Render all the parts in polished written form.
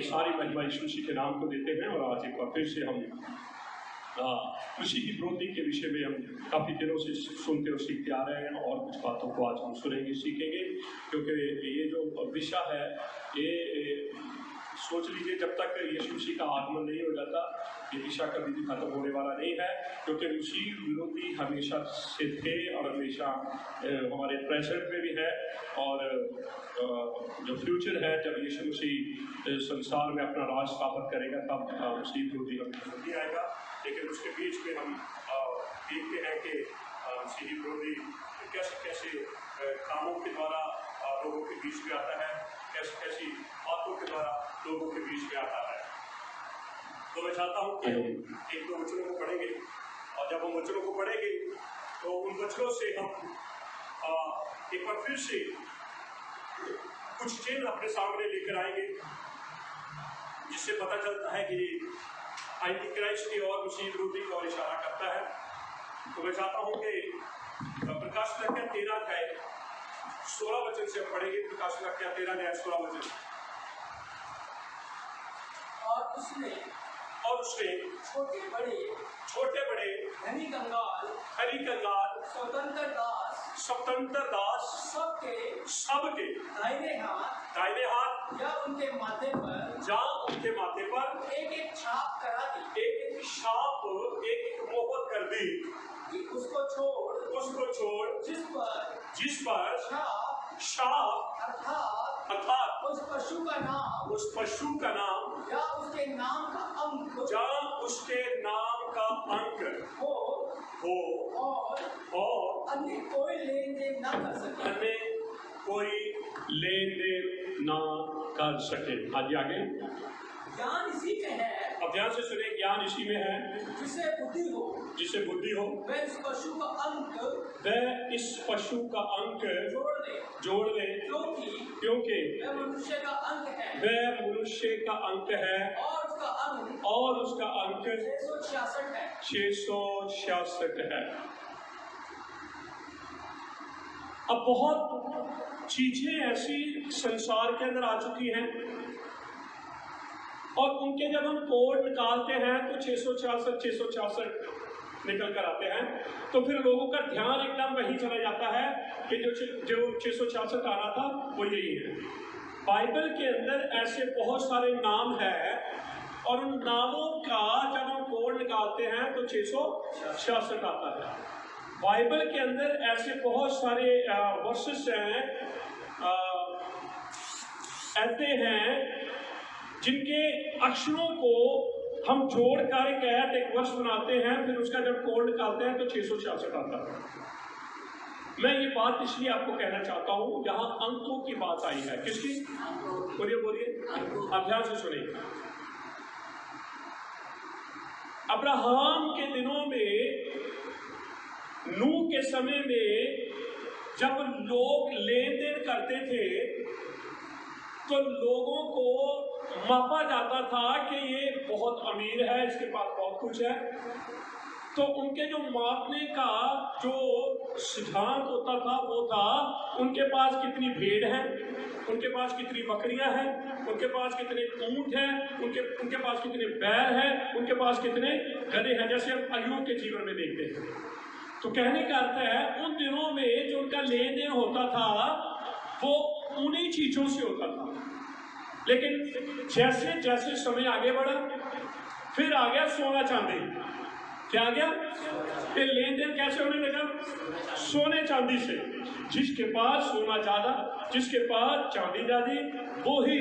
सारी महिमा यीशु मसीह के नाम को देते हैं। और आज एक बार फिर से हम मसीह की विरोधी के विषय में हम काफ़ी दिनों से सुनते और सीखते आ रहे हैं, और कुछ बातों को आज हम सुनेंगे, सीखेंगे, क्योंकि ये जो विषय है ये सोच लीजिए जब तक यीशु मसीह का आगमन नहीं हो जाता ये दिशा कभी भी खत्म होने वाला नहीं है, क्योंकि मसीह विरोधी हमेशा से थे और हमेशा हमारे प्रेजेंट में भी है, और जो फ्यूचर है जब यीशु मसीह संसार में अपना राज स्थापित करेगा तब मसीह विरोधी हमेशा नहीं आएगा। लेकिन उसके बीच में हम देखते हैं कि मसीह विरोधी कैसे कैसे कामों के द्वारा लोगों के बीच में आता है, कैसी कैसी बातों के द्वारा लोगों के बीच में आता है। तो मैं चाहता हूँ कि हम एक दो वचनों को पढ़ेंगे, और जब हम वचनों को पढ़ेंगे तो उन वचनों से हम एक बार फिर से कुछ चिन्ह अपने सामने लेकर आएंगे, जिससे पता चलता है कि एंटी क्राइस्ट की और मसीह विरोधी की ओर इशारा करता है। तो मैं चाहता हूँ कि प्रकाश वाक्य 13 अध्याय 16 वचन से हम पढ़ेंगे। प्रकाश वाक्य 13 अध्याय 16 वचन। और उसने छोटे बड़े धनी कंगाल स्वतंत्र दास सबके दाहिने हाथ या उनके माथे पर एक एक छाप करा दी, एक मोहर कर दी कि उसको छोड़ जिस पर शाप अर्थात उस पशु का नाम या उसके नाम का अंक हो और अन्य कोई लेन देन न कर सके। आगे ज्ञान इसी में है, अब ध्यान से सुने, ज्ञान इसी में है जिसे बुद्धि हो वह इस पशु का अंक जोड़ दे क्योंकि वह मनुष्य का अंक है और उसका अंक 666 है। अब बहुत चीजें ऐसी संसार के अंदर आ चुकी हैं, और उनके जब हम कोड निकालते हैं तो 666 निकल कर आते हैं, तो फिर लोगों का ध्यान एकदम वहीं चला जाता है कि जो 666 आना था वो यही है। बाइबल के अंदर ऐसे बहुत सारे नाम हैं, और उन नामों का जब हम कोड निकालते हैं तो 666 आता है। बाइबल के अंदर ऐसे बहुत सारे वर्सेस हैं, ऐसे हैं जिनके अक्षरों को हम जोड़ कर एक वर्ष बनाते हैं, फिर उसका जब कोड निकालते हैं तो 666 आता है। मैं ये बात इसलिए आपको कहना चाहता हूँ, यहाँ अंकों की बात आई है। किसकी? बोलिए अभ्यास से सुनिए। अब्राहम के दिनों में, नूह के समय में जब लोग लेन देन करते थे तो लोगों को मापा जाता था कि ये बहुत अमीर है, इसके पास बहुत कुछ है। तो उनके जो मापने का जो सिद्धांत होता था वो था उनके पास कितनी भेड़ है, उनके पास कितनी बकरियां हैं, उनके पास कितने ऊंट हैं, उनके पास कितने बैल हैं, उनके पास कितने गधे हैं, जैसे हम अय्यूब के जीवन में देखते हैं। तो कहने का अर्थ है उन दिनों में जो उनका लेन देन होता था वो उन्हीं चीजों से होता था। लेकिन जैसे जैसे समय आगे बढ़ा, फिर आ गया सोना चांदी। क्या आ गया? फिर लेन देन कैसे होने लगा? सोने चांदी से। जिसके पास सोना ज्यादा, जिसके पास चांदी ज्यादा, वो ही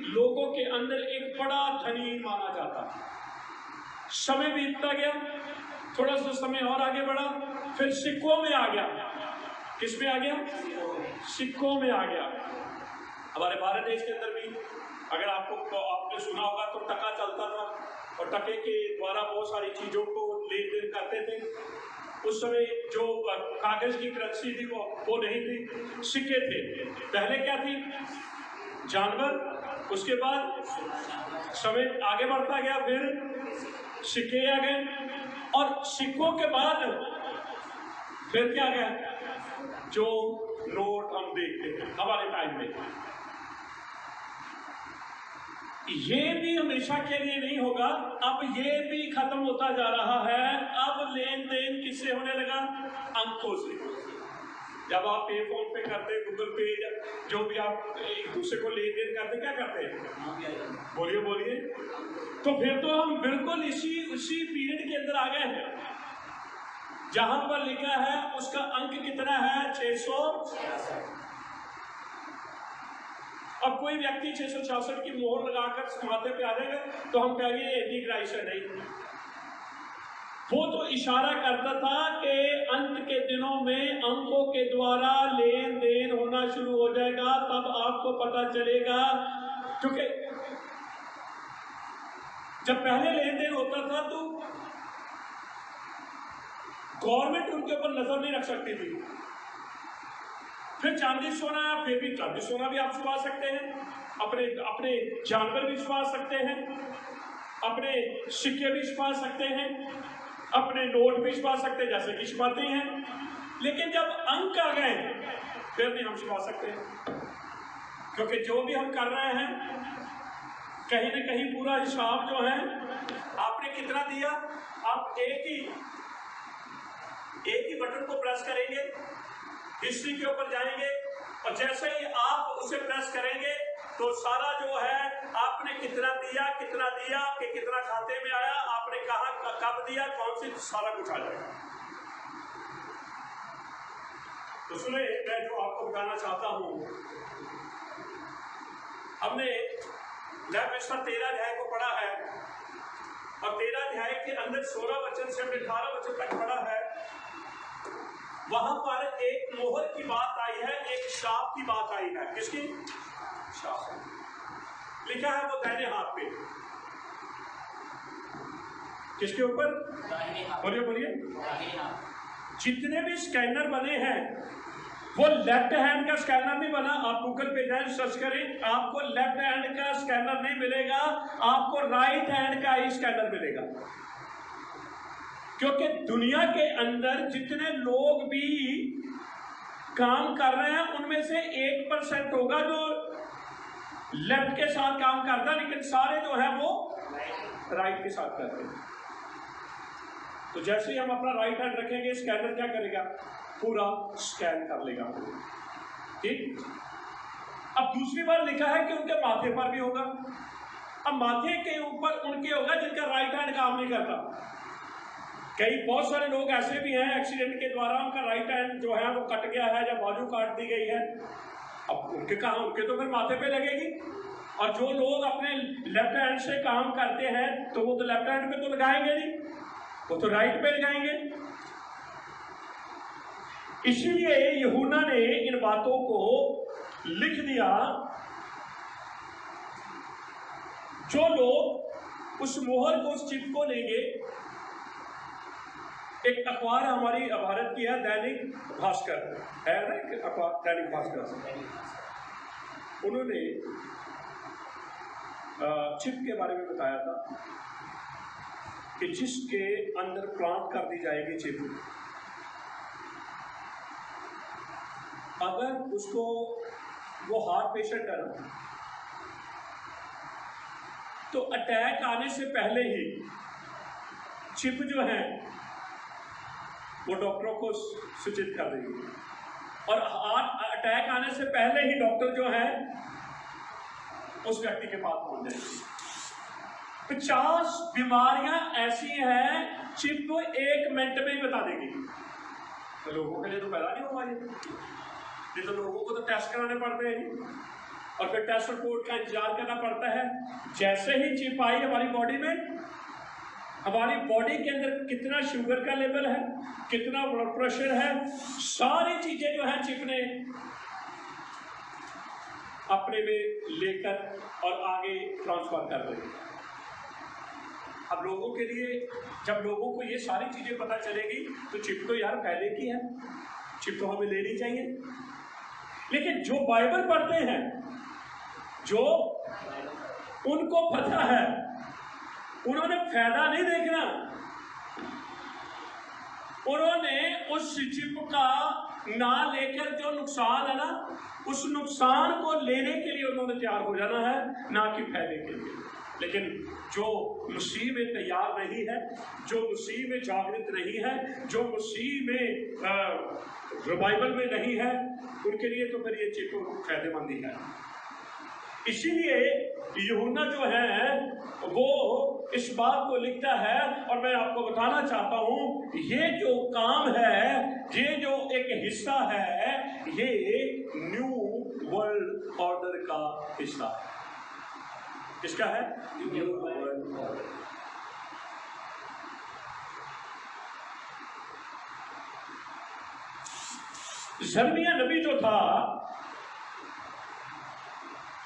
लोगों के अंदर एक बड़ा धनी माना जाता। समय बीतता गया, थोड़ा सा समय और आगे बढ़ा, फिर सिक्कों में आ गया। किस में आ गया? सिक्कों में आ गया। हमारे भारत देश के अंदर भी अगर आपने सुना होगा तो टका चलता था, और टके के द्वारा बहुत सारी चीजों को लेन देन करते थे। उस समय जो कागज की करेंसी थी वो नहीं थी, सिक्के थे। पहले क्या थी? जानवर, उसके बाद समय आगे बढ़ता गया, फिर सिक्के आ गए, और सिक्कों के बाद फिर क्या गया? जो नोट हम देखते हैं हमारे टाइम में, ये भी हमेशा के लिए नहीं होगा, अब ये भी खत्म होता जा रहा है। अब लेन देन किससे होने लगा? अंकों से। जब आप पे फोन पे करते, गूगल पे, जो भी आप एक दूसरे को लेन देन करते, क्या करते हैं? बोलिए बोलिए। तो फिर तो हम बिल्कुल उसी पीरियड के अंदर आ गए हैं जहां पर लिखा है उसका अंक कितना है? 666। अब कोई व्यक्ति 666 की मोहर लगाकर माथे पे आ जाएगा तो हम कहेंगे ये एंटी क्राइस्ट है। नहीं, वो तो इशारा करता था कि अंत के दिनों में अंकों के द्वारा लेन देन होना शुरू हो जाएगा। तब आपको पता चलेगा, क्योंकि जब पहले लेन देन होता था तो गवर्नमेंट उनके ऊपर नजर नहीं रख सकती थी। फिर चांदी सोना, फिर भी चांदी सोना भी आप छुपा सकते हैं, अपने जानवर भी छुपा सकते हैं, अपने सिक्के भी छुपा सकते हैं, अपने नोट भी छुपा सकते हैं, जैसे कि छुपाते हैं। लेकिन जब अंक आ गए फिर नहीं हम छुपा सकते, क्योंकि जो भी हम कर रहे हैं कहीं ना कहीं पूरा हिसाब जो है आपने कितना दिया, आप एक ही बटन को प्रेस करेंगे, हिस्ट्री के ऊपर जाएंगे और जैसे ही आप उसे प्रेस करेंगे तो सारा जो है आपने कितना दिया कि कितना खाते में आया, आपने कहा कब दिया, कौन सी, सारा कुछ आ जाएगा। तो सुने, मैं जो आपको बताना चाहता हूं, हमने लेवितियुस 13 अध्याय को पढ़ा है और 13 अध्याय के अंदर 16 वचन से 18 वचन तक पढ़ा है। वहां पर एक मोहर की बात आई है, एक शाप की बात आई है। किसकी? शाप। लिखा है वो दाहिने हाथ पे। किसके ऊपर? बोलिए बोलिए। जितने भी स्कैनर बने हैं वो लेफ्ट हैंड का स्कैनर नहीं बना। आप गूगल पे जाए सर्च करें, आपको लेफ्ट हैंड का स्कैनर नहीं मिलेगा, आपको राइट हैंड का ही स्कैनर मिलेगा। क्योंकि दुनिया के अंदर जितने लोग भी काम कर रहे हैं उनमें से 1% होगा जो लेफ्ट के साथ काम करता है, लेकिन सारे जो है वो राइट के साथ करते हैं। तो जैसे ही हम अपना राइट हैंड रखेंगे, स्कैनर क्या करेगा? पूरा स्कैन कर लेगा। ठीक। अब दूसरी बार लिखा है कि उनके माथे पर भी होगा। अब माथे के ऊपर उनके होगा जिनका राइट हैंड काम नहीं करता। बहुत सारे लोग ऐसे भी हैं एक्सीडेंट के द्वारा उनका राइट हैंड जो है वो कट गया है या बाजू काट दी गई है। अब उनके तो फिर माथे पे लगेगी। और जो लोग अपने लेफ्ट हैंड से काम करते हैं तो वो तो लेफ्ट हैंड पे तो लगाएंगे नहीं, वो तो राइट पे लगाएंगे। इसीलिए यूहन्ना ने इन बातों को लिख दिया। जो लोग उस मोहर को, उस चिप को लेंगे, एक अखबार हमारी भारत की है, दैनिक भास्कर है ना, अखबार दैनिक भास्कर, उन्होंने चिप के बारे में बताया था कि जिसके अंदर प्लांट कर दी जाएगी चिप, अगर उसको, वो हार्ट पेशेंट है ना, तो अटैक आने से पहले ही चिप जो है वो डॉक्टरों को सूचित कर देगी और हार्ट अटैक आने से पहले ही डॉक्टर जो है उस व्यक्ति के पास पहुंच जाएगी। 50 बीमारियां ऐसी हैं चिप 1 मिनट में ही बता देगी। तो लोगों के लिए तो पैदा नहीं होगा ये तो लोगों को तो टेस्ट कराने पड़ते हैं और फिर टेस्ट रिपोर्ट का इंतजार करना पड़ता है। जैसे ही चिप आई हमारी बॉडी में, हमारी बॉडी के अंदर कितना शुगर का लेवल है, कितना ब्लड प्रेशर है, सारी चीजें जो है चिप ने अपने में लेकर और आगे ट्रांसफर कर रही है। अब लोगों के लिए, जब लोगों को ये सारी चीजें पता चलेगी तो चिप तो यार पहले की है, चिप तो हमें लेनी चाहिए। लेकिन जो बाइबल पढ़ते हैं, जो उनको पता है, उन्होंने फायदा नहीं देखना, उन्होंने उस चिप का ना लेकर जो नुकसान है ना, उस नुकसान को लेने के लिए उन्होंने तैयार हो जाना है, ना कि फायदे के लिए। लेकिन जो मसीह में तैयार नहीं है, जो मसीह में जागृत नहीं है, जो मसीह में रिवाइवल में नहीं है, उनके लिए तो फिर ये चीज तो फायदेमंद ही है। इसीलिए यूहन्ना जो है वो इस बात को लिखता है, और मैं आपको बताना चाहता हूं ये जो काम है, ये जो एक हिस्सा है, ये न्यू वर्ल्ड ऑर्डर का हिस्सा है। किसका है? New world order. यिर्मयाह नबी जो था,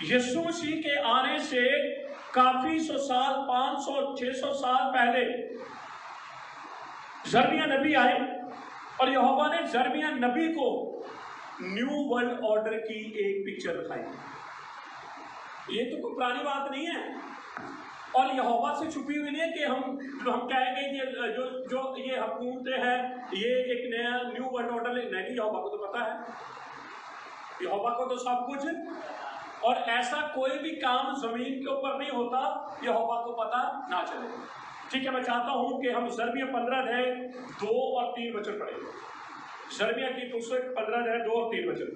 यीशु मसीह के आने से काफी 100 साल, 500 600 साल पहले यिर्मयाह नबी आए, और यहोवा ने यिर्मयाह नबी को न्यू वर्ल्ड ऑर्डर की एक पिक्चर दिखाई। ये तो कोई पुरानी बात नहीं है, और यहोवा से छुपी हुई नहीं है कि हम कहेंगे कि जो ये हुकूमतें हैं, ये एक नया न्यू वर्ल्ड ऑर्डर नहीं। यहोवा को तो पता है, यहोवा को तो सब कुछ, और ऐसा कोई भी काम जमीन के ऊपर नहीं होता यहोवा को पता ना चले। ठीक है, मैं चाहता हूं कि हम यिर्मयाह 15 अध्याय 2 और 3 वचन पढ़ें। यिर्मयाह की पुस्तक 15 अध्याय 2 और 3 वचन।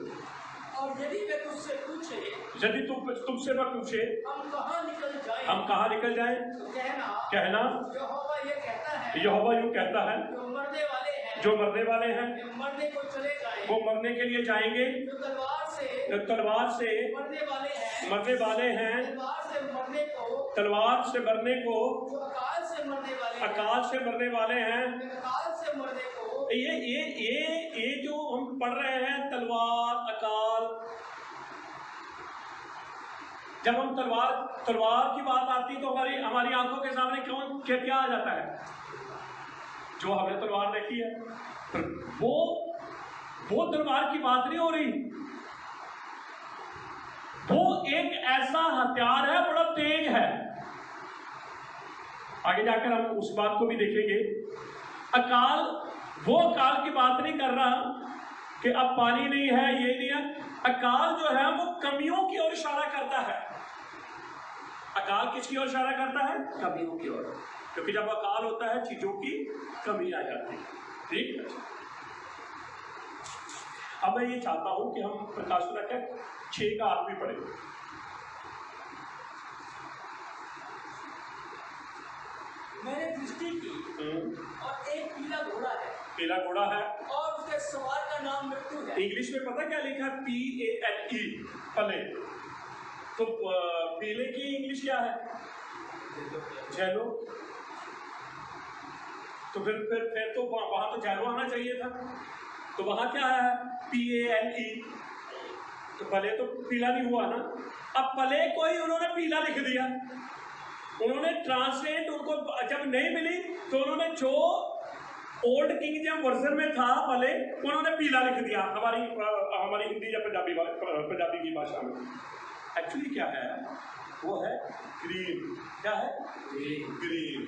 और यदि वे तुमसे पूछे, यदि तुमसे वह पूछे हम कहाँ निकल जाएं, हम कहाँ निकल जाएं, तो कहना यहोवा ये कहता है, यहोवा यूं कहता है, जो मरने वाले हैं, जो मरने वाले हैं वे मरने को चले जाएं, वो मरने के लिए जाएंगे, जो तलवार से मरने वाले हैं, तलवार से मरने को, जो अकाल से मरने वाले हैं, अकाल से मरने को। ये जो हम पढ़ रहे हैं, तलवार, अकाल, जब हम तलवार की बात आती तो हमारी आंखों के सामने क्या आ जाता है? जो हमने तलवार देखी है, वो तलवार की बात नहीं हो रही। वो एक ऐसा हथियार है, बड़ा तेज है। आगे जाकर हम उस बात को भी देखेंगे। अकाल, वो अकाल की बात नहीं कर रहा कि अब पानी नहीं है, ये नहीं है। अकाल जो है वो कमियों की ओर इशारा करता है। अकाल किसकी ओर इशारा करता है? कमियों की ओर, क्योंकि जब अकाल होता है चीजों की कमी आ जाती है। ठीक है, अब मैं ये चाहता हूं कि हम प्रकाशन का 6 का 8 भी पढ़ें। मैंने दृष्टि की और एक पीला घोड़ा है, और उसके सवार का नाम मृत्यु है। इंग्लिश में पता क्या लिखा है? PALE, पले। तो पीले की इंग्लिश क्या है? जेलो। तो फिर तो वहां तो जेलो आना चाहिए था, तो वहां क्या है? PALE। तो पले तो पीला नहीं हुआ ना। अब पले को ही उन्होंने पीला लिख दिया। उन्होंने ट्रांसलेट, उनको जब नहीं मिली तो उन्होंने जो ओल्ड किंग जेम्स वर्जन में था पले, उन्होंने पीला लिख दिया हमारी हिंदी या पंजाबी की भाषा में। एक्चुअली क्या है? वो है ग्रीन। क्या है? ग्रीन।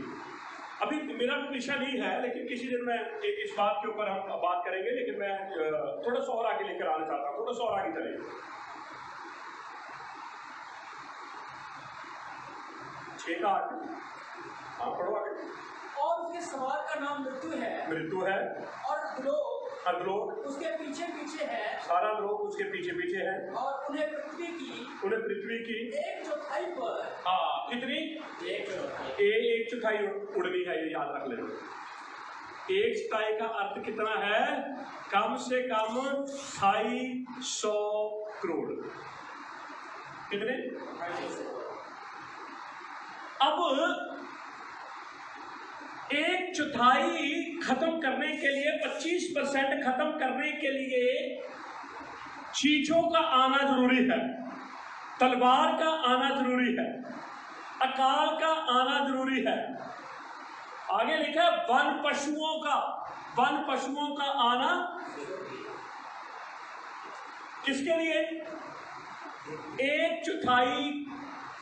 अभी मेरा विषय नहीं है, लेकिन किसी दिन मैं इस बात के ऊपर हम बात करेंगे, लेकिन मैं थोड़ा सा और आगे लेकर आना चाहता हूँ, थोड़ा सा और आगे चलेंगे। 6 का 8। हाँ, पढ़ो आगे। और उसके सवार का नाम मृत्यु है, और लोग उसके पीछे पीछे है, सारा लोग उसके पीछे पीछे है, और उन्हें पृथ्वी की 1/4 पर, हाँ, कितनी? 1/4 उड़नी है, ये याद रख लेना। 1/4 का अर्थ कितना है? कम से कम 250 करोड़। कितने? अब 1/4 खत्म करने के लिए, 25% खत्म करने के लिए चीजों का आना जरूरी है। तलवार का आना जरूरी है, अकाल का आना जरूरी है। आगे लिखा है वन पशुओं का आना। किसके लिए? 1/4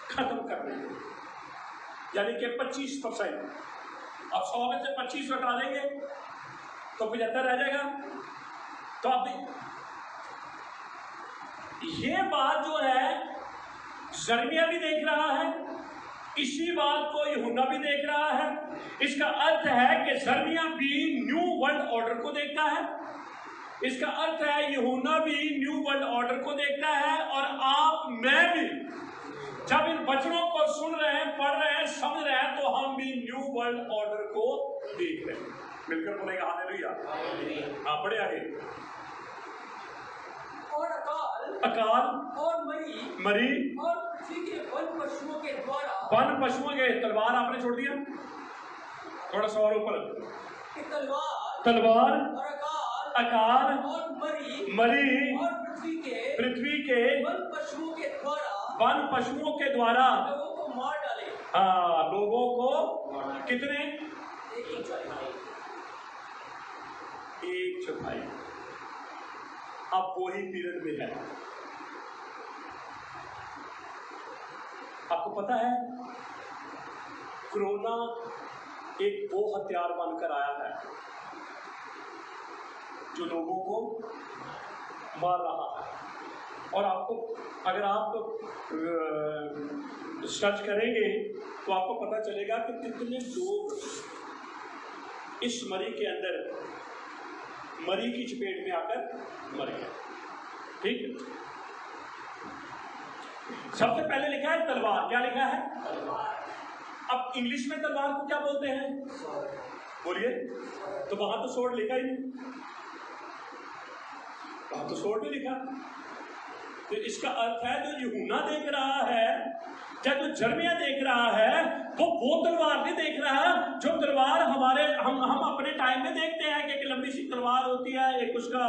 खत्म करने के लिए, यानी कि 25%। अब 100 में से 25 हटा देंगे तो 75 रह जाएगा। तो अब ये बात जो है यिर्मयाह भी देख रहा है, इसी बात को यूहन्ना भी देख रहा है। इसका अर्थ है कि जरमिया भी न्यू वर्ल्ड ऑर्डर को देखता है। इसका अर्थ है यूहन्ना भी न्यू वर्ल्ड ऑर्डर को देखता है, और आप मैं भी जब इन वचनों को सुन रहे हैं, पढ़ रहे हैं, समझ रहे हैं, तो हम भी न्यू वर्ल्ड ऑर्डर को देख रहे हैं। मिलकर बोलेगा हालेलुया। हाँ, बढ़े आगे। और अकाल और मरी और पृथ्वी के वन पशुओं के तलवार आपने छोड़ दिया, थोड़ा सा और ऊपर। तलवार और अकाल और मरी और पृथ्वी के वन पशुओं के द्वारा लोगों को मार डाले। लोगों को कितने? 1/4। अब वही पीरियड में है। आपको पता है कोरोना एक वो हथियार बनकर आया है जो लोगों को मार रहा है। और आपको, अगर आप सर्च करेंगे तो आपको पता चलेगा कि कितने लोग इस मरी के अंदर, मरी की चपेट में आकर मर गए। ठीक है, सबसे पहले लिखा है तलवार। क्या लिखा है? अब इंग्लिश में तलवार को क्या बोलते हैं? बोलिए। तो वहां तो सोर्ड लिखा ही नहीं, वहां तो सोर्ड नहीं लिखा। तो इसका अर्थ है जो यूहन्ना देख रहा है, या जो जरमिया देख रहा है, वो तलवार नहीं देख रहा जो तलवार हम अपने टाइम में देखते हैं कि एक लंबी सी तलवार होती है, एक उसका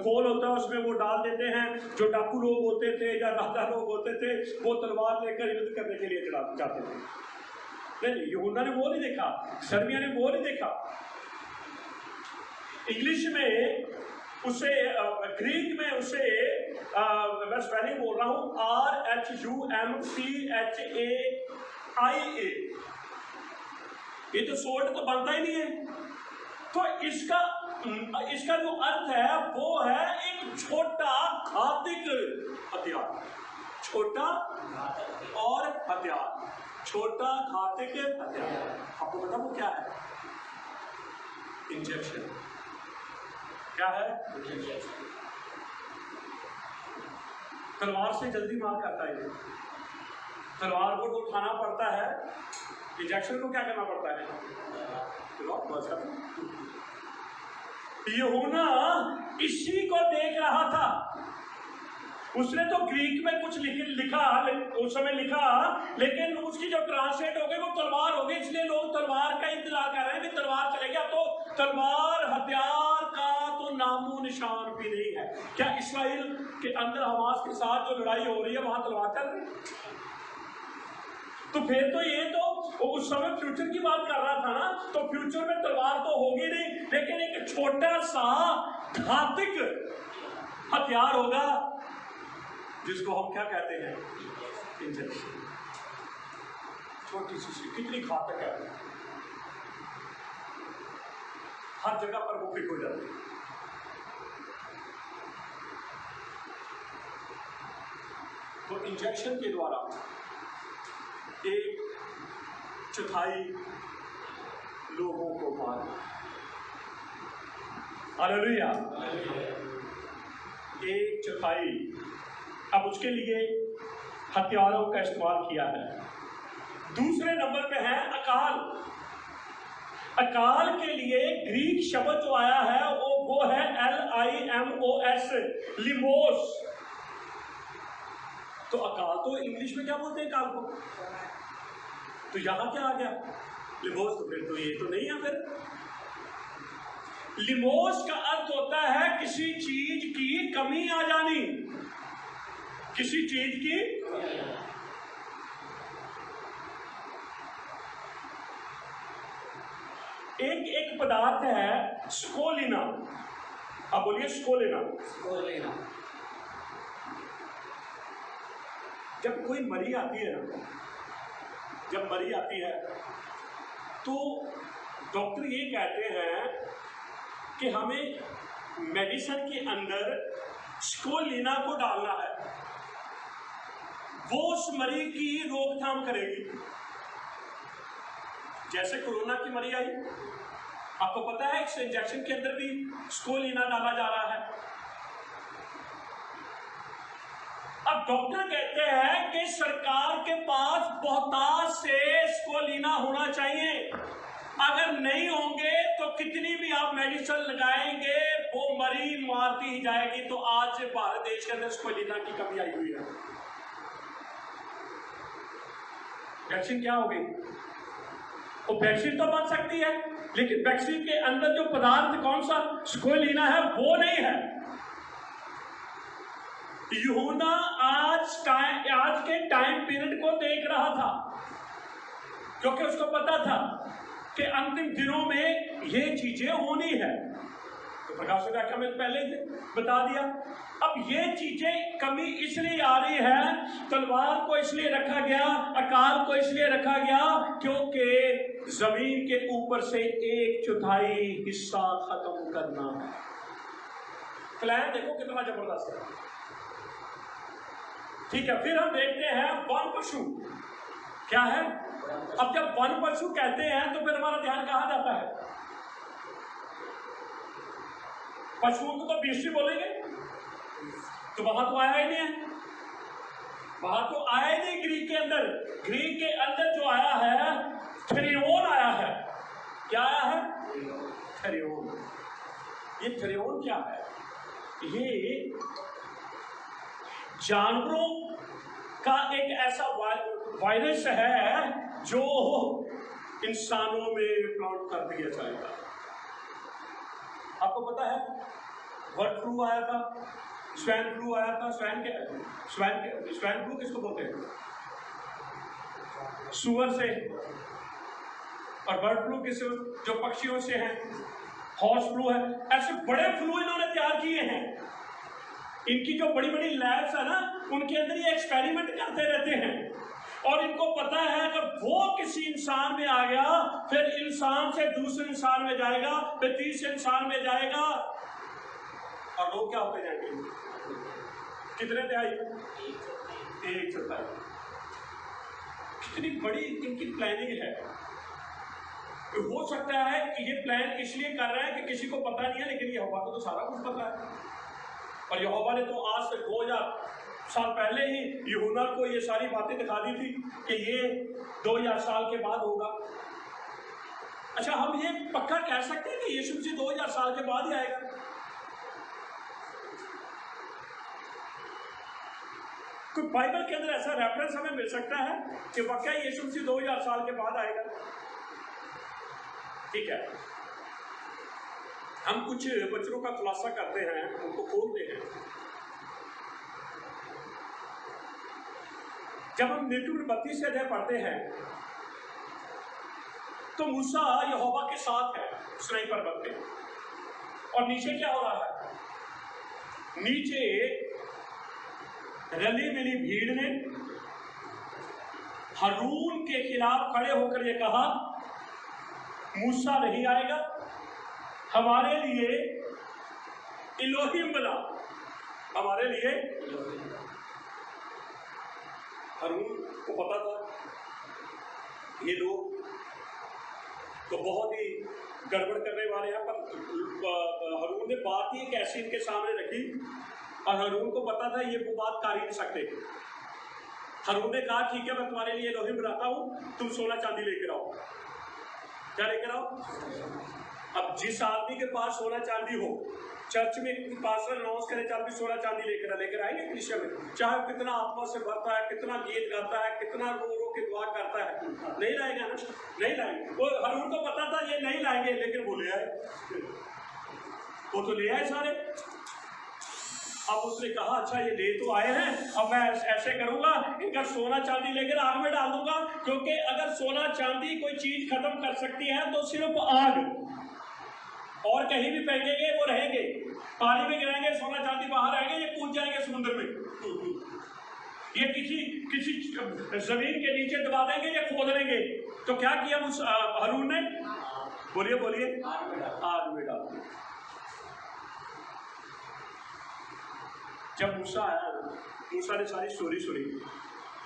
खोल होता है, उसमें वो डाल देते हैं। जो डाकू लोग होते थे या राजा लोग होते थे, वो तलवार लेकर युद्ध करने के लिए जाते थे। नहीं, यूहन्ना ने वो नहीं देखा, जरमिया ने वो नहीं देखा। इंग्लिश में उसे, ग्रीक में उसे, मैं स्पेलिंग बोल रहा हूं, RHUMPHAIA। ये तो सोर्ड तो बनता ही नहीं है। तो इसका जो अर्थ है वो है एक छोटा घातक हथियार। छोटा और हथियार, छोटा घातक हथियार। आपको पता वो क्या है? इंजेक्शन। क्या है? तलवार से जल्दी मार करता है। तलवार को तो उठाना पड़ता है, इंजेक्शन को क्या करना पड़ता है? यूहन्ना इसी को देख रहा था। उसने तो ग्रीक में कुछ लिखा उस समय लिखा, लेकिन उसकी जो ट्रांसलेट हो गई वो तलवार हो गई। इसलिए लोग तलवार का इंतजार कर रहे हैं कि तलवार चले गया। तो तलवार हथियार का तो नामो निशान भी नहीं है। क्या इस्राइल के अंदर हमास के साथ जो लड़ाई हो रही है वहां तलवार चल रही है? तो फिर तो ये तो उस समय फ्यूचर की बात कर रहा था ना, तो फ्यूचर में तलवार तो होगी नहीं, लेकिन एक छोटा सा घातक हथियार होगा जिसको हम क्या कहते हैं? इंजेक्शन। छोटी सी कितनी घातक है, हर जगह पर वो फिट हो जाती है। तो इंजेक्शन के द्वारा 1/4 लोगों को मारा। हालेलुया। 1/4। अब उसके लिए हथियारों का इस्तेमाल किया है। दूसरे नंबर पे है अकाल। अकाल के लिए ग्रीक शब्द जो आया है वो है LIMOS, लिमोस। तो अकाल तो इंग्लिश में क्या बोलते हैं काल को? तो यहां क्या आ गया? लिमोस। तो फिर तो ये तो नहीं है। फिर लिमोस का अर्थ होता है किसी चीज की कमी आ जानी, किसी चीज की। एक पदार्थ है स्कोलिना। अब बोलिए स्कोलिना। जब कोई मरी आती है ना, जब मरी आती है तो डॉक्टर ये कहते हैं कि हमें मेडिसिन के अंदर स्कोलिना को डालना है। वो उस मरीज की रोकथाम करेगी। जैसे कोरोना की मरी आई, आपको पता है इस इंजेक्शन के अंदर भी स्कोलिना डाला जा रहा है। अब डॉक्टर कहते हैं कि सरकार के पास बहुतायत से स्कोलिना होना चाहिए, अगर नहीं होंगे तो कितनी भी आप मेडिसिन लगाएंगे वो मरीज मारती ही जाएगी। तो आज से भारत देश के अंदर स्कोलिना की कमी आई हुई है। वैक्सीन क्या हो गई? वो वैक्सीन तो बन सकती है, लेकिन वैक्सीन के अंदर जो पदार्थ कौन सा स्कोलिना है वो नहीं है। यूहन्ना आज के टाइम पीरियड को देख रहा था, क्योंकि उसको पता था कि अंतिम दिनों में ये चीजें होनी है। तो प्रकाश व्याख्या में पहले ही बता दिया। अब ये चीजें कमी इसलिए आ रही है, तलवार को इसलिए रखा गया, अकाल को इसलिए रखा गया क्योंकि जमीन के ऊपर से 1/4 हिस्सा खत्म करना है। प्लान देखो कितना जबरदस्त है। ठीक है, फिर हम देखते हैं वन पशु क्या है। अब जब वन पशु कहते हैं तो फिर हमारा ध्यान कहां जाता है? पशुओं को तो बीसी बोलेंगे, तो वहां तो आया ही नहीं है, वहां तो आया ही नहीं। ग्रीक के अंदर, ग्रीक के अंदर जो आया है थेरियोन आया है। क्या आया है? थेरियोन। ये थेरियोन क्या है? ये जानवरों का एक ऐसा वायरस है जो इंसानों में प्लांट कर दिया जाएगा। आपको पता है बर्ड फ्लू आया था, स्वैन फ्लू आया था। स्वैन फ्लू किसको बोलते हैं? सुअर से। और बर्ड फ्लू किस जो पक्षियों से है, हॉर्स फ्लू है। ऐसे बड़े फ्लू इन्होंने तैयार किए हैं। इनकी जो बड़ी बड़ी लैब्स है ना, उनके अंदर ये एक्सपेरिमेंट करते रहते हैं। और इनको पता है अगर वो किसी इंसान में आ गया, फिर इंसान से दूसरे इंसान में जाएगा, फिर तीसरे इंसान में जाएगा, और लोग क्या होते जाएंगे? कितने तिहाई? 1/4। कितनी बड़ी इनकी प्लानिंग है। हो सकता है कि ये प्लान इसलिए कर रहे हैं कि किसी को पता नहीं है, लेकिन यहोवा को तो सारा कुछ पता है। और यहोवा ने तो आज से 2000 साल पहले ही यूहन्ना को ये सारी बातें दिखा दी थी कि ये 2000 साल के बाद होगा। अच्छा, हम ये पक्का कह सकते हैं कि यीशु मसीह 2000 साल के बाद ही आएगा? कोई बाइबल के अंदर ऐसा रेफरेंस हमें मिल सकता है कि वाकई यीशु मसीह 2000 साल के बाद आएगा? ठीक है, हम कुछ वचनों का खुलासा करते हैं, उनको खोलते हैं। जब हम नीतू 32 अध्याय पढ़ते हैं तो मूसा यहोवा के साथ है सिनाई पर्वत पे, और नीचे क्या हो रहा है? नीचे रली मिली भीड़ ने हारून के खिलाफ खड़े होकर ये कहा, मूसा नहीं आएगा, हमारे लिए इलोहिम बना, हमारे लिए। हारून को पता था ये लोग तो बहुत ही गड़बड़ करने वाले हैं, पर हारून ने बात ही एक ऐसी इनके सामने रखी, और हारून को पता था ये वो बात कर ही नहीं सकते। हारून ने कहा, ठीक है, मैं तुम्हारे लिए इलोहिम बनाता हूं, तुम सोना चांदी लेकर आओ। क्या लेकर आओ? अब जिस आदमी के पास सोना चांदी हो, चर्च में पास्टर अनाउंस करे चाहे भी सोना चांदी लेकर आएंगे क्रिश्चियन में, चाहे कितना आत्मा से भरता है, कितना गीत गाता है, कितना रो रो के दुआ करता है, नहीं लाएगा ना, नहीं लाएंगे। वो हारून को पता था ये नहीं लाएंगे, लेकिन वो ले आए, वो तो ले आए सारे। अब उसने कहा, अच्छा ये ले तो आए हैं, अब मैं ऐसे करूंगा, इनका सोना चांदी लेकर आग में डाल दूंगा, क्योंकि अगर सोना चांदी कोई चीज खत्म कर सकती है तो सिर्फ आग, और कहीं भी फेंकेंगे वो रहेंगे, पानी में गिराएंगे सोना चांदी बाहर आएंगे, ये कूद जाएंगे समुद्र में, ये किसी जमीन के नीचे दबा देंगे, ये खोद लेंगे। तो क्या किया उस हारून ने? बोलिए आग में डाल दिया। जब मूसा आया, मूसा ने सारी स्टोरी सुनी,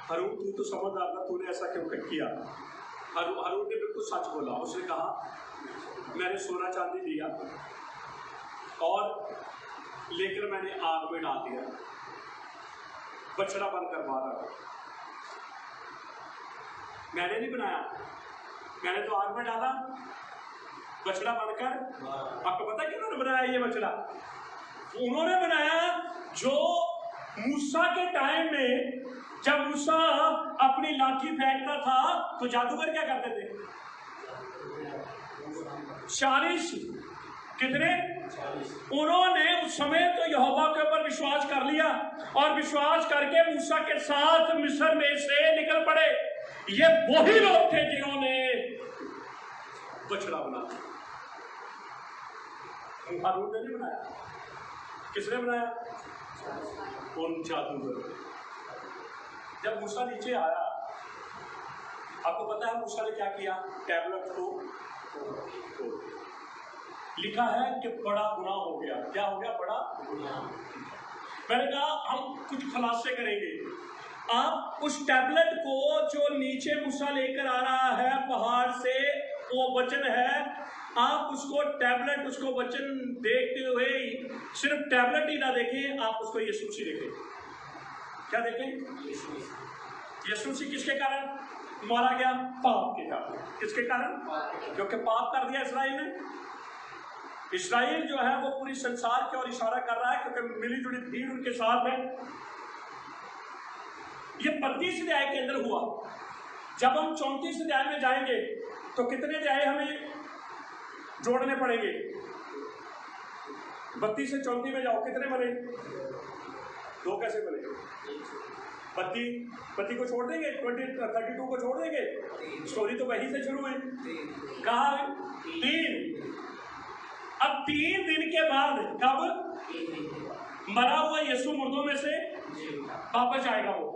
हारून तू तो समझदार था, तूने ऐसा क्यों किया? हारून ने बिल्कुल सच बोला। उसने कहा मैंने सोना चांदी लिया और लेकर मैंने आग में डाल दिया, बछड़ा बनकर बाहर आ गया। मैंने नहीं बनाया, मैंने तो आग में डाला बछड़ा बनकर। आपको पता है किन्होंने बनाया ये बछड़ा? उन्होंने बनाया जो मूसा के टाइम में जब मूसा अपनी लाठी फेंकता था तो जादूगर क्या करते थे? 40 कितने? उन्होंने उस समय तो यहोवा के ऊपर विश्वास कर लिया और विश्वास करके मूसा के साथ मिस्र में से निकल पड़े। ये वही लोग थे जिन्होंने बछड़ा बनाया। हारून ने नहीं बनाया, किसने बनाया? उन जादूगर। जब मूसा नीचे आया, आपको पता है मूसा ने क्या किया? टैबलेट को लिखा है कि बड़ा गुनाह हो गया। क्या हो गया? बड़ा गुनाह। मैंने कहा हम कुछ खुलासे करेंगे। आप उस टैबलेट को जो नीचे मूसा लेकर आ रहा है पहाड़ से, वो वचन है, आप उसको टैबलेट, उसको वचन देखते हुए सिर्फ टैबलेट ही ना देखें, आप उसको यीशु मसीह देखें। क्या देखें? यीशु मसीह किसके कारण मारा गया? पाप के कारण। किसके कारण? क्योंकि पाप कर दिया इसराइल ने। इसराइल जो है वो पूरी संसार की ओर इशारा कर रहा है क्योंकि मिली जुली भीड़ उनके साथ है। ये 32 अध्याय के अंदर हुआ। जब हम 34 अध्याय में जाएंगे तो कितने अध्याय हमें जोड़ने पड़ेंगे? 32 से 34 में जाओ, कितने बने? 2 कैसे बने? 32 को छोड़ देंगे, 32 को छोड़ देंगे। स्टोरी तो वहीं से शुरू हुई। कहा 3। अब 3 दिन के बाद कब मरा हुआ यीशु मुर्दों में से वापस आएगा। वो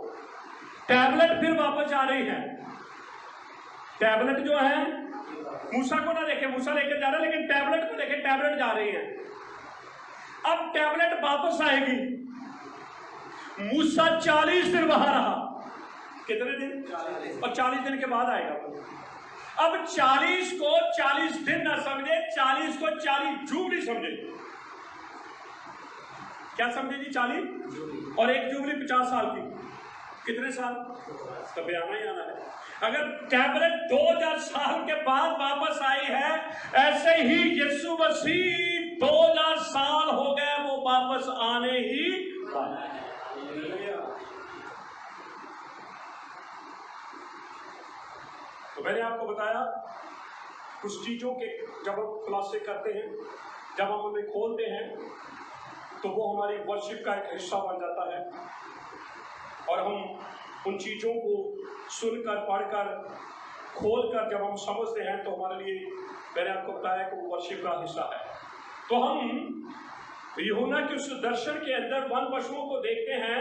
टैबलेट फिर वापस आ रही है। टैबलेट जो है मूसा को ना देखे, मूसा लेकर जा रहा है, लेकिन टैबलेट को देखे, टैबलेट जा रही है। अब टैबलेट वापस आएगी। मूसा 40 दिन वहां रहा। कितने दिन? 40। और 40 दिन के बाद आएगा वो। अब 40 को 40 दिन ना समझे, 40 को 40 जुबली समझे। क्या समझे जी? 40 और एक जुबली 50 साल की। कितने साल? तब आना ही आना है। अगर टैबलेट 2000 साल के बाद वापस आई है, ऐसे ही यीशु मसीह 2000 साल हो गए वो वापस आने ही वाला है। तो मैंने आपको बताया कुछ चीजों के जब हम खुलासे करते हैं, जब हम उन्हें खोलते हैं तो वो हमारी वर्शिप का एक हिस्सा बन जाता है और हम उन चीजों को सुनकर, पढ़कर, खोलकर जब हम समझते हैं तो हमारे लिए, मैंने आपको बताया कि वो वर्शिप का हिस्सा है। तो हम यूहन्ना के उस दर्शन के अंदर वन पशुओं को देखते हैं।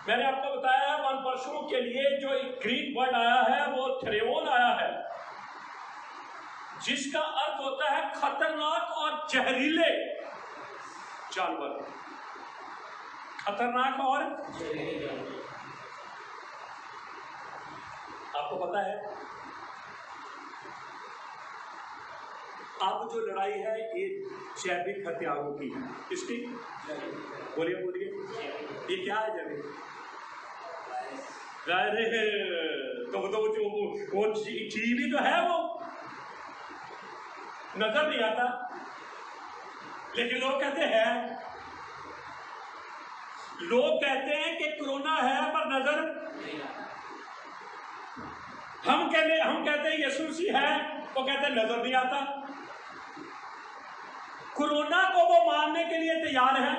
मैंने आपको बताया वन पशुओं के लिए जो ग्रीक वर्ड आया है वो थ्रेओन आया है, जिसका अर्थ होता है खतरनाक और जहरीले जानवर। खतरनाक और आपको पता है अब जो लड़ाई है ये जैविक हथियारों की है। किसकी? बोलिए बोलिए, ये क्या है जैविक? तो वो चीज भी तो है, वो नजर नहीं आता, लेकिन लोग कहते हैं, लोग कहते हैं कि कोरोना है पर नजर नहीं आता। हम कहते हैं यीशु मसीह है, वो कहते हैं नजर नहीं आता। कोरोना को वो मानने के लिए तैयार है,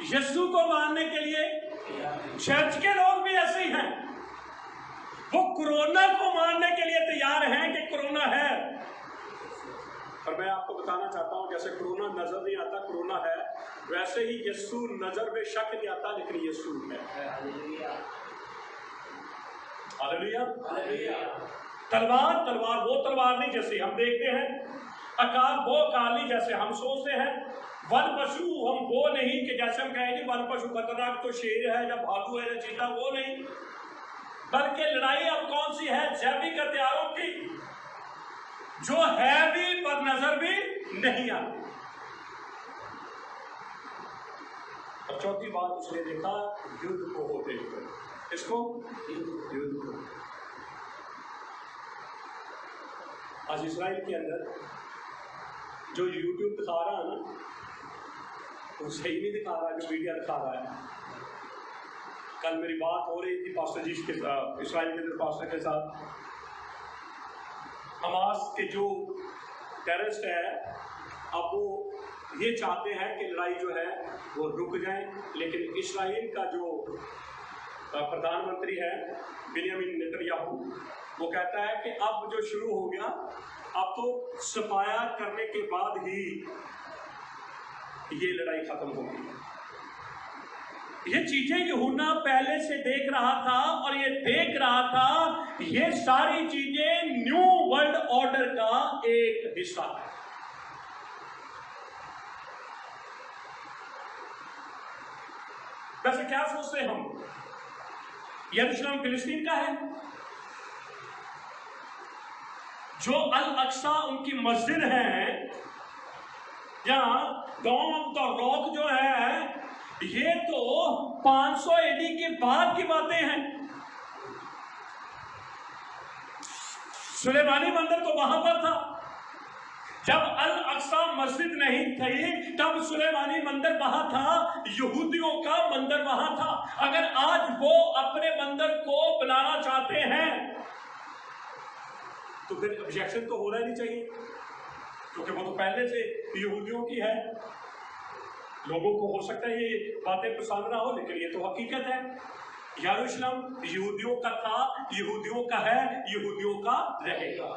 यीशु को मानने के लिए चर्च के लोग भी ऐसे ही हैं। वो कोरोना को मानने के लिए तैयार हैं कि कोरोना है। और मैं आपको बताना चाहता हूं, जैसे कोरोना नजर नहीं आता, कोरोना है, वैसे ही यीशु नजर में शक नहीं आता, लेकिन यीशु है। हालेलुया। तलवार वो तलवार नहीं जैसे हम देखते हैं, अकाल वो अकाल नहीं जैसे हम सोचते हैं। वन पशु हम वो नहीं कि जैसे हम कहेंगे वन पशु खतरनाक तो शेर है या भालू है या चीता, वो नहीं। बल्कि लड़ाई अब कौन सी है? जैविक हथियारों की, जो है भी पर नजर भी नहीं आती। और चौथी बात उसने देखा युद्ध को होते हुए। इसको युद्ध को। आज इस्राइल के अंदर जो यूट्यूब दिखा रहा है ना, वो सही नहीं दिखा रहा, जो मीडिया दिखा रहा है। कल मेरी बात हो रही थी पास्टर जी के साथ, इस्राइल के पास्टर के साथ। हमास के जो टेररिस्ट है, अब वो ये चाहते हैं कि लड़ाई जो है वो रुक जाए, लेकिन इस्राइल का जो प्रधानमंत्री है बेंजामिन नेतन्याहू, वो कहता है कि अब जो शुरू हो गया, अब तो सफाया करने के बाद ही ये लड़ाई खत्म होगी। ये चीजें यूहन्ना पहले से देख रहा था, और ये देख रहा था ये सारी चीजें न्यू वर्ल्ड ऑर्डर का एक हिस्सा है। वैसे क्या सोचते हम? यरूशलेम फिलिस्तीन का है, जो अल अक्सा उनकी मस्जिद है, या डोम ऑफ द रॉक जो है, ये तो 500 एडी के बाद की बातें हैं। सुलेमानी मंदिर तो वहां पर था। जब अल अक्सा मस्जिद नहीं थी, तब सुलेमानी मंदिर वहां था, यहूदियों का मंदिर वहां था। अगर आज वो अपने मंदिर को बनाना चाहते हैं, तो फिर ऑब्जेक्शन तो होना नहीं चाहिए, क्योंकि वो तो पहले से यहूदियों की है। लोगों को हो सकता है ये बातें पसंद ना हो, लेकिन ये तो हकीकत है। यरूशलेम यहूदियों का था, यहूदियों का है, यहूदियों का रहेगा।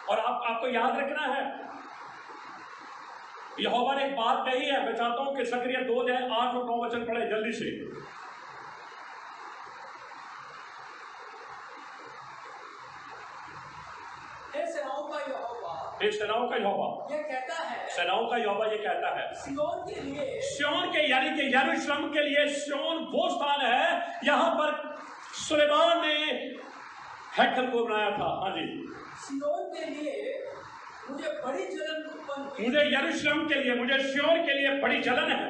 और आपको याद रखना है, यहोवा ने एक बात कही है। मैं चाहता हूं कि जकरिया 2:8 और 9 वचन पढ़े जल्दी से। सेनाओं का यहोवा ये कहता है, सेनाओं का यहोवा ये कहता है, सिय्योन के यानी कि यरूशलेम के लिए सिय्योन वो स्थान है, यहां पर सुलेमान ने हैकल को बनाया था। हाँ जी, सिय्योन के लिए मुझे बड़ी जलन उत्पन्न हुई। मुझे यरूशलेम के लिए, मुझे सिय्योन के लिए बड़ी जलन है,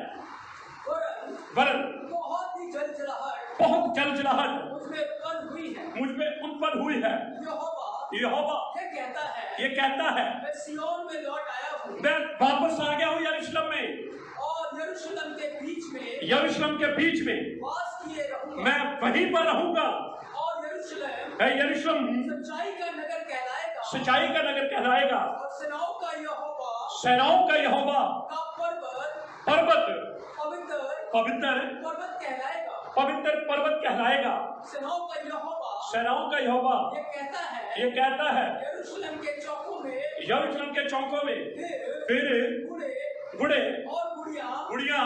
वरन बहुत ही जलजलाहट, बहुत जलजलाहट मुझमें उत्पन्न हुई है, मुझमें उत्पन्न हुई है। यहोवा ये कहता है, मैं सिय्योन में लौट आया हूँ, मैं वापस आ गया हूँ यरूशलेम में, और यरूशलेम के बीच में, यरूशलेम के बीच में वास किए रहूंगा, मैं वहीं पर रहूंगा। और यरूशलेम सच्चाई का नगर कहलाएगा, सच्चाई का नगर कहलाएगा, और सेनाओं का यहोवा का पर्वत पवित्र पर्वत कहलाएगा, पवित्र पर्वत कहलाएगा। सेनाओं का यहोवा ये कहता है यरूशलेम के चौकों में फिर बूढ़े और बुढ़िया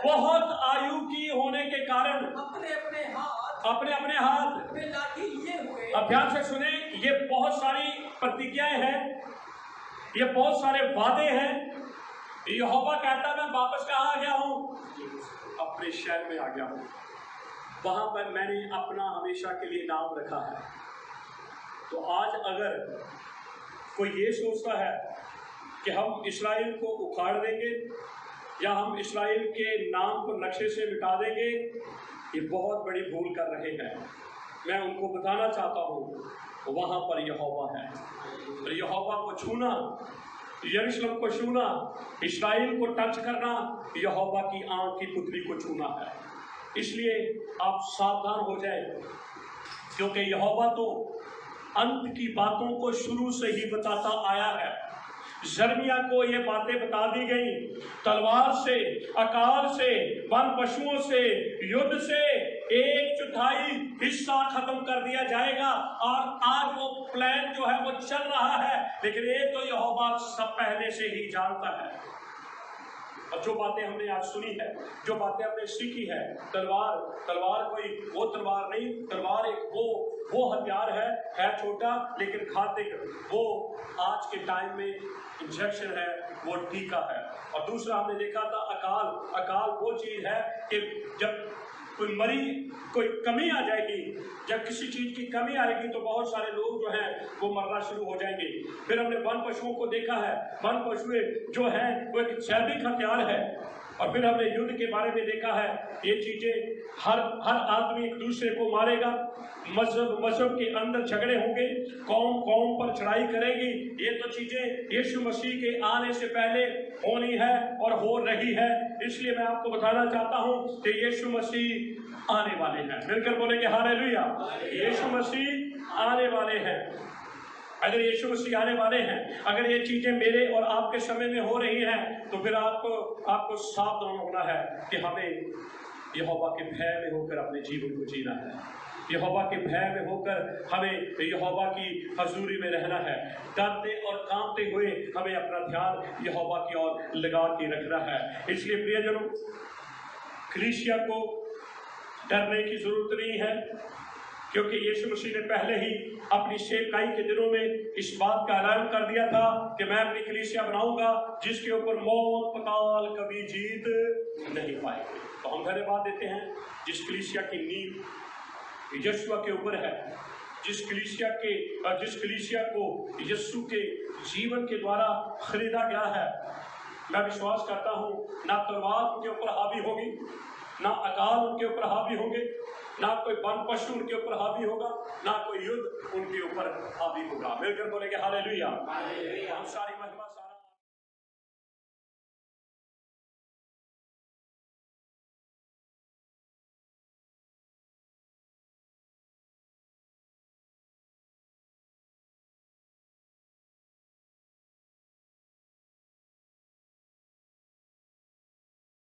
बहुत आयु की होने के कारण अपने अपने हाथ में लाठी लिए हुए। अब ध्यान से सुने, ये बहुत सारी प्रतिज्ञाएं हैं, ये बहुत सारे वादे हैं। यहोवा कहता मैं वापस कहाँ आ गया हूँ? अपने शहर में आ गया हूँ, वहां पर मैंने अपना हमेशा के लिए नाम रखा है। तो आज अगर कोई ये सोचता है कि हम इस्राइल को उखाड़ देंगे या हम इस्राइल के नाम को नक्शे से मिटा देंगे, ये बहुत बड़ी भूल कर रहे हैं। मैं उनको बताना चाहता हूँ वहाँ पर यहोवा है, और यहोवा को छूना, यरूशलेम को छूना, इस्राइल को टच करना, यहोवा की आंख की पुतली को छूना है। इसलिए आप सावधान हो जाएं, क्योंकि यहोवा तो अंत की बातों को शुरू से ही बताता आया है। यिर्मयाह को ये बातें बता दी गई, तलवार से, अकाल से, वन पशुओं से, युद्ध से 1/4 हिस्सा खत्म कर दिया जाएगा। और आज वो प्लान जो है वो चल रहा है, लेकिन ये तो यहोवा सब पहले से ही जानता है। और जो बातें हमने आज सुनी है, जो बातें हमने सीखी है, तलवार कोई वो तलवार नहीं, तलवार एक वो हथियार है छोटा लेकिन घातक। वो आज के टाइम में इंजेक्शन है, वो टीका है। और दूसरा हमने देखा था अकाल वो चीज है कि जब कोई कमी आ जाएगी, जब किसी चीज की कमी आएगी तो बहुत सारे लोग जो हैं वो मरना शुरू हो जाएंगे। फिर हमने वन पशुओं को देखा है, वन पशु जो है वो एक जैविक हथियार है। और फिर हमने युद्ध के बारे में देखा है, ये चीजें हर आदमी एक दूसरे को मारेगा, मजहब के अंदर झगड़े होंगे, कौम पर चढ़ाई करेगी। ये तो चीजें यीशु मसीह के आने से पहले होनी है और हो रही है। इसलिए मैं आपको बताना चाहता हूं कि यीशु मसीह आने वाले हैं। मिलकर बोलेंगे हालेलुया। यीशु मसीह आने वाले हैं। अगर यीशु मसीह आने वाले हैं, अगर ये चीजें मेरे और आपके समय में हो रही हैं, तो फिर आपको सावधान होना है कि हमें यहोवा के भय में होकर अपने जीवन को जीना है। यहोवा के भय में होकर हमें यहोवा की हजूरी में रहना है। डरते और कांपते हुए हमें अपना ध्यान यहोवा की ओर लगा के रखना है। इसलिए प्रियजनों, कलीसिया को डरने की जरूरत नहीं है, क्योंकि यीशु मसीह ने पहले ही अपनी सेवकाई के दिनों में इस बात का ऐलान कर दिया था कि मैं अपनी कलीसिया बनाऊंगा जिसके ऊपर मौत पताल कभी जीत नहीं पाएगी। तो हम धन्यवाद देते हैं जिस कलीसिया की नींव यीशु के ऊपर है, जिस कलीसिया को यीशु के जीवन के द्वारा खरीदा गया है। मैं विश्वास करता हूँ ना तलवार उनके ऊपर हावी होगी, ना अकाल उनके ऊपर हावी होंगे, ना कोई वन पशु उनके ऊपर हावी होगा, ना कोई युद्ध उनके ऊपर हावी होगा। मिलकर बोलेंगे हालेलुया। हम सारी